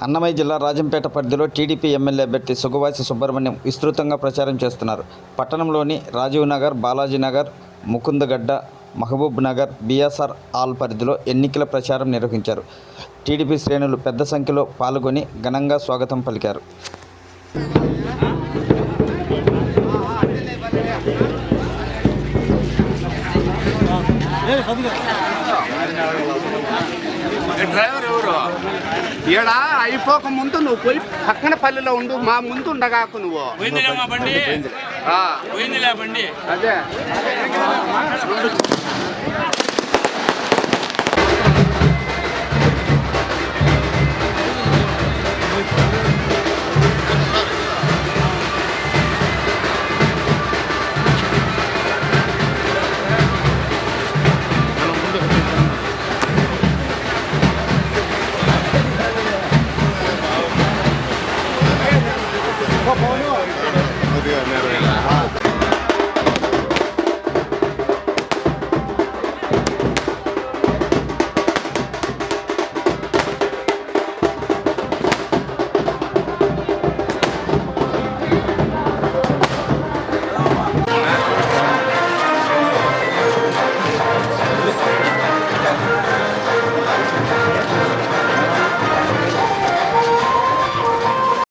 అన్నమయ్య జిల్లా రాజంపేట పరిధిలో TDP MLA అభ్యర్థి సుగవాసి సుబ్రహ్మణ్యం విస్తృతంగా ప్రచారం చేస్తున్నారు. పట్టణంలోని రాజీవ్ నగర్, బాలాజీ నగర్, ముకుందగడ్డ, మహబూబ్ నగర్, బీఎస్ఆర్ హాల్ పరిధిలో ఎన్నికల ప్రచారం నిర్వహించారు. టీడీపీ శ్రేణులు పెద్ద సంఖ్యలో పాల్గొని ఘనంగా స్వాగతం పలికారు. డ్రైవర్ ఎవరు ఈడ అయిపోక ముందు నువ్వు పోయి పక్కన పల్లెలో ఉండు, మా ముందు ఉండగాకు నువ్వు. బండి అదే